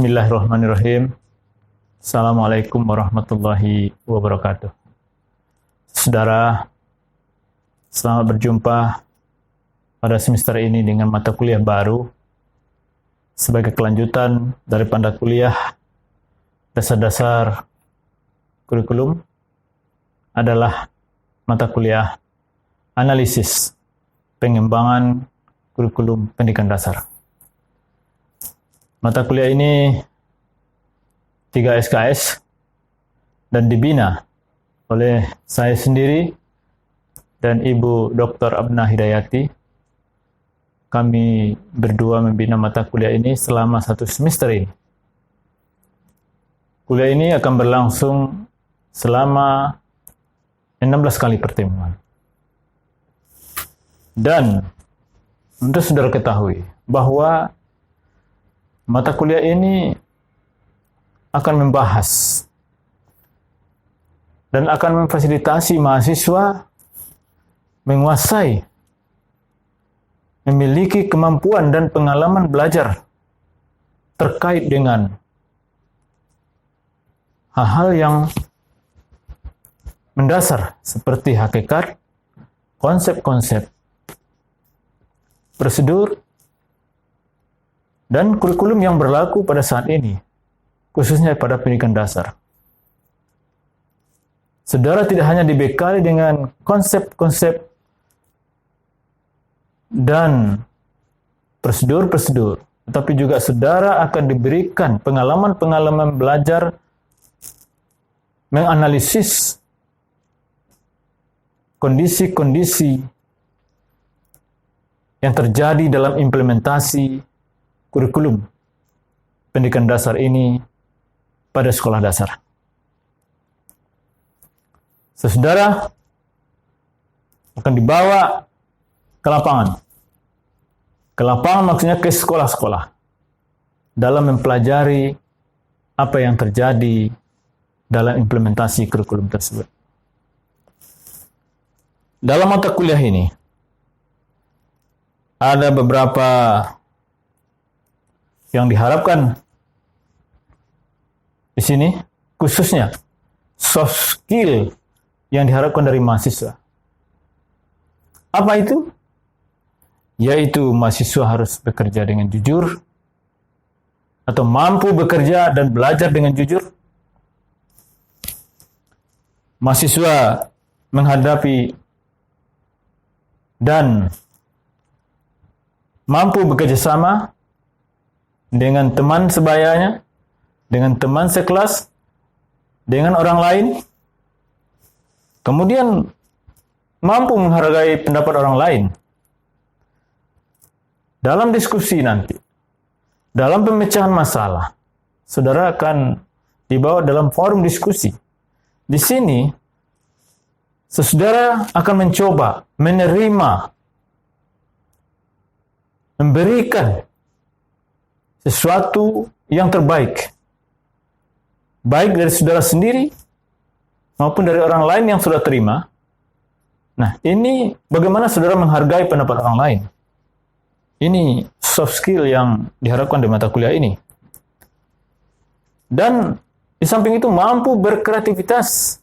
Bismillahirrahmanirrahim. Assalamualaikum warahmatullahi wabarakatuh. Saudara, selamat berjumpa pada semester ini dengan mata kuliah baru sebagai kelanjutan dari mata kuliah dasar-dasar kurikulum adalah mata kuliah analisis pengembangan kurikulum pendidikan dasar. Mata kuliah ini 3 SKS dan dibina oleh saya sendiri dan Ibu Dr. Abna Hidayati. Kami berdua membina mata kuliah ini selama 1 semester ini. Kuliah ini akan berlangsung selama 16 kali pertemuan. Dan untuk saudara ketahui bahwa mata kuliah ini akan membahas dan akan memfasilitasi mahasiswa menguasai, memiliki kemampuan dan pengalaman belajar terkait dengan hal-hal yang mendasar seperti hakikat, konsep-konsep, prosedur, dan kurikulum yang berlaku pada saat ini, khususnya pada pendidikan dasar. Saudara tidak hanya dibekali dengan konsep-konsep dan prosedur-prosedur, tetapi juga saudara akan diberikan pengalaman-pengalaman belajar menganalisis kondisi-kondisi yang terjadi dalam implementasi kurikulum pendidikan dasar ini pada sekolah dasar. Saudara akan dibawa ke lapangan. Ke lapangan maksudnya ke sekolah-sekolah dalam mempelajari apa yang terjadi dalam implementasi kurikulum tersebut. Dalam mata kuliah ini ada beberapa yang diharapkan di sini, khususnya soft skill yang diharapkan dari mahasiswa. Apa itu? Yaitu mahasiswa harus bekerja dengan jujur, atau mampu bekerja dan belajar dengan jujur. Mahasiswa menghadapi dan mampu bekerja sama dengan teman sebayanya, dengan teman sekelas, dengan orang lain. Kemudian mampu menghargai pendapat orang lain. Dalam diskusi nanti, dalam pemecahan masalah, saudara akan dibawa dalam forum diskusi. Di sini, saudara akan mencoba menerima, memberikan sesuatu yang terbaik, baik dari saudara sendiri maupun dari orang lain yang sudah terima. Nah, ini bagaimana saudara menghargai pendapat orang lain. Ini soft skill yang diharapkan di mata kuliah ini. Dan di samping itu mampu berkreativitas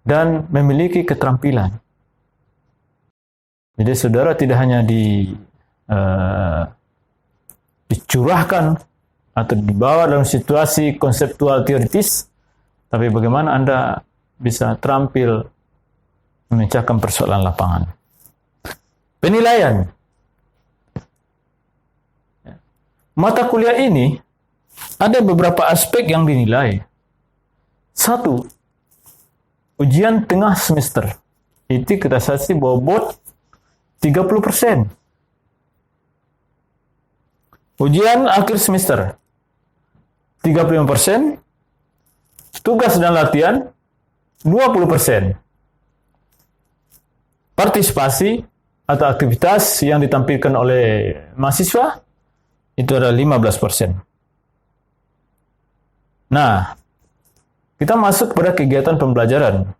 dan memiliki keterampilan. Jadi saudara tidak hanya dicurahkan atau dibawa dalam situasi konseptual teoritis, tapi bagaimana Anda bisa terampil memecahkan persoalan lapangan. Penilaian. Mata kuliah ini ada beberapa aspek yang dinilai. 1. Ujian tengah semester. Itu kita saksi bobot 30%. Ujian akhir semester 35%, tugas dan latihan 20%. Partisipasi atau aktivitas yang ditampilkan oleh mahasiswa itu adalah 15%. Nah, kita masuk pada kegiatan pembelajaran.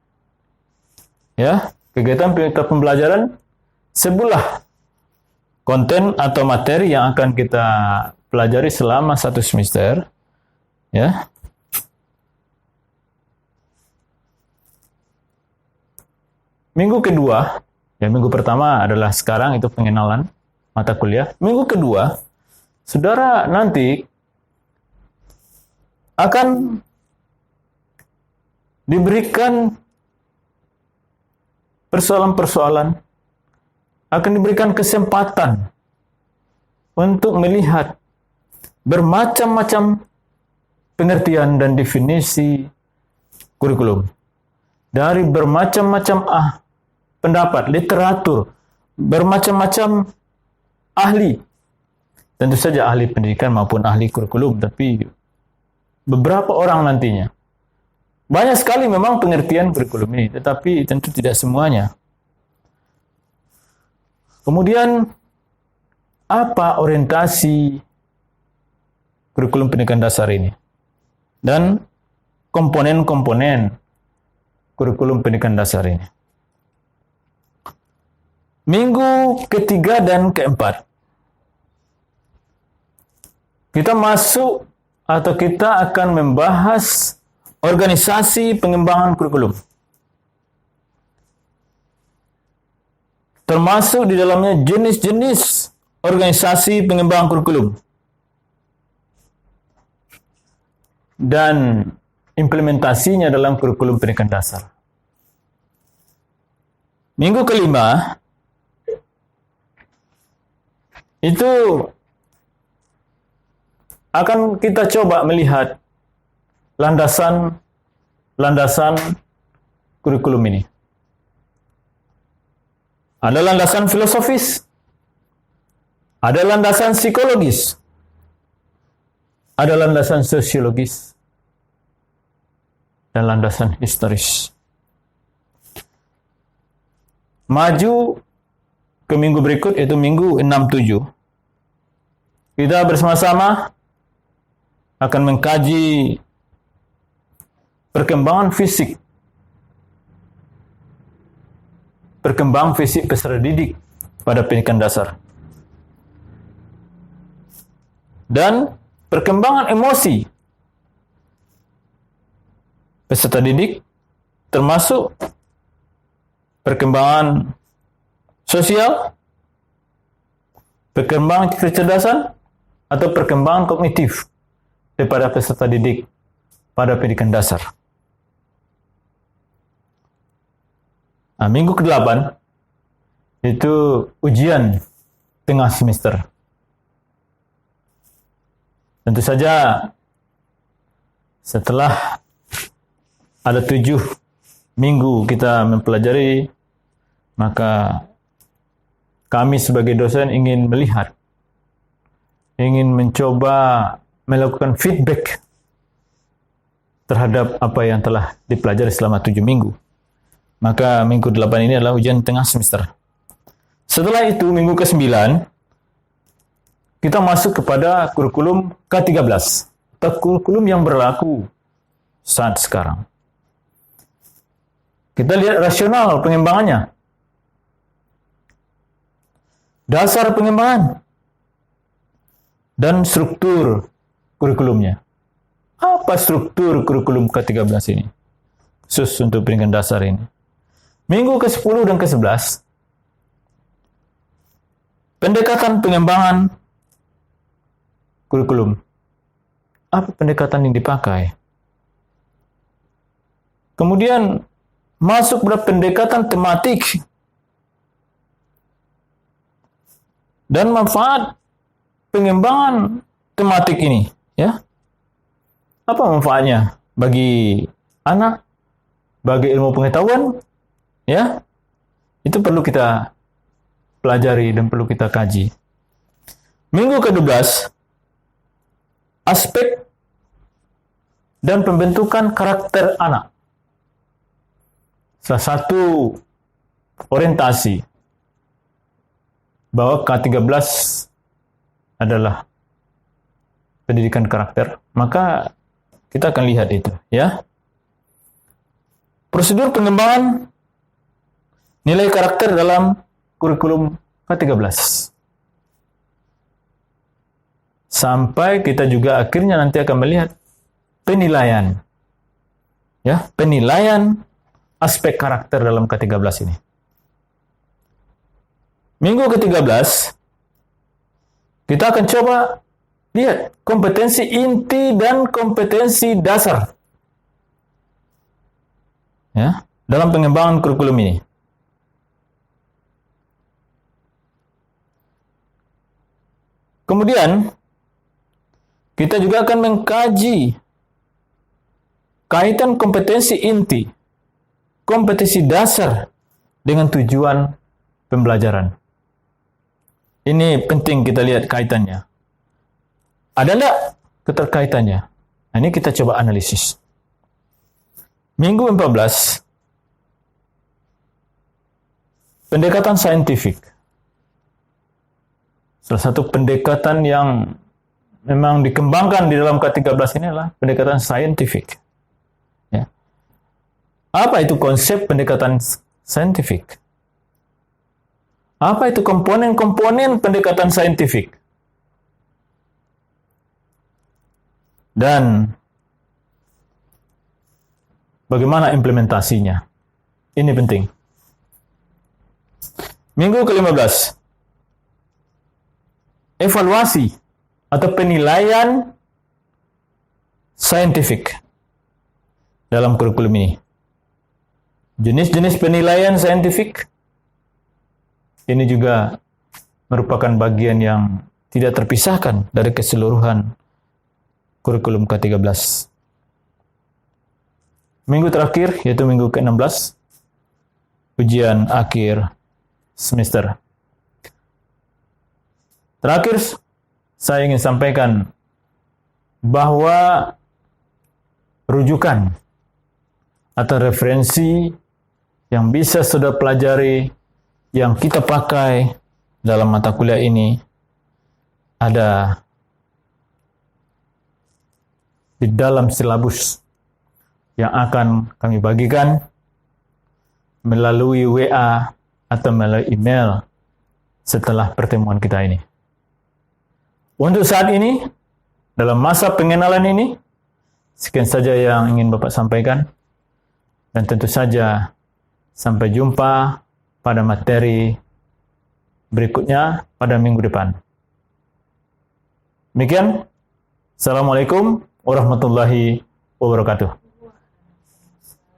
Ya, kegiatan pembelajaran sebelah konten atau materi yang akan kita pelajari selama 1 semester, ya. Minggu kedua, ya minggu pertama adalah sekarang itu pengenalan mata kuliah. Minggu kedua, saudara nanti akan diberikan persoalan-persoalan, akan diberikan kesempatan untuk melihat bermacam-macam pengertian dan definisi kurikulum dari bermacam-macam pendapat, literatur, bermacam-macam ahli. Tentu saja ahli pendidikan maupun ahli kurikulum, tapi beberapa orang nantinya. Banyak sekali memang pengertian kurikulum ini, tetapi tentu tidak semuanya. Kemudian, apa orientasi kurikulum pendidikan dasar ini? Dan komponen-komponen kurikulum pendidikan dasar ini. Minggu ketiga dan keempat, kita masuk atau kita akan membahas organisasi pengembangan kurikulum. Termasuk di dalamnya jenis-jenis organisasi pengembangan kurikulum. Dan implementasinya dalam kurikulum pendidikan dasar. Minggu kelima, itu akan kita coba melihat landasan kurikulum ini. Ada landasan filosofis, ada landasan psikologis, ada landasan sosiologis, dan landasan historis. Maju ke minggu berikut, yaitu minggu 6-7. Kita bersama-sama akan mengkaji perkembangan fisik peserta didik pada pendidikan dasar. Dan perkembangan emosi peserta didik, termasuk perkembangan sosial, perkembangan kecerdasan, atau perkembangan kognitif daripada peserta didik pada pendidikan dasar. Nah, minggu ke-8 itu ujian tengah semester. Tentu saja setelah ada 7 minggu kita mempelajari, maka kami sebagai dosen ingin melihat, ingin mencoba melakukan feedback terhadap apa yang telah dipelajari selama 7 minggu. Maka minggu 8 ini adalah ujian tengah semester. Setelah itu, minggu ke-9, kita masuk kepada kurikulum K13, atau kurikulum yang berlaku saat sekarang. Kita lihat rasional pengembangannya, dasar pengembangan, dan struktur kurikulumnya. Apa struktur kurikulum K13 ini? Khusus untuk pendidikan dasar ini. Minggu ke-10 dan ke-11, pendekatan pengembangan kurikulum. Apa pendekatan yang dipakai? Kemudian masuk pada pendekatan tematik dan manfaat pengembangan tematik ini, ya. Apa manfaatnya bagi anak, bagi ilmu pengetahuan, ya? Itu perlu kita pelajari dan perlu kita kaji. Minggu ke-12, aspek dan pembentukan karakter anak. Salah satu orientasi bahwa K13 adalah pendidikan karakter, maka kita akan lihat itu, ya. Prosedur pengembangan nilai karakter dalam kurikulum K13. sampai kita juga akhirnya nanti akan melihat penilaian. Ya, penilaian aspek karakter dalam K13 ini. Minggu ke-13 kita akan coba lihat kompetensi inti dan kompetensi dasar. Ya, dalam pengembangan kurikulum ini. Kemudian kita juga akan mengkaji kaitan kompetensi inti, kompetensi dasar dengan tujuan pembelajaran. Ini penting kita lihat kaitannya. Ada enggak keterkaitannya? Nah, ini kita coba analisis. Minggu 14, pendekatan saintifik. Salah satu pendekatan yang memang dikembangkan di dalam K13 ini adalah pendekatan saintifik. Ya. Apa itu konsep pendekatan saintifik? Apa itu komponen-komponen pendekatan saintifik? Dan bagaimana implementasinya? Ini penting. Minggu ke-15, evaluasi atau penilaian saintifik dalam kurikulum ini. Jenis-jenis penilaian saintifik ini juga merupakan bagian yang tidak terpisahkan dari keseluruhan kurikulum K13. Minggu terakhir, yaitu minggu ke-16, ujian akhir semester. Terakhir, saya ingin sampaikan bahwa rujukan atau referensi yang bisa saudara pelajari, yang kita pakai dalam mata kuliah ini ada di dalam silabus yang akan kami bagikan melalui WA atau melalui email setelah pertemuan kita ini. Untuk saat ini, dalam masa pengenalan ini, sekian saja yang ingin Bapak sampaikan. Dan tentu saja, sampai jumpa pada materi berikutnya pada minggu depan. Demikian. Assalamualaikum warahmatullahi wabarakatuh.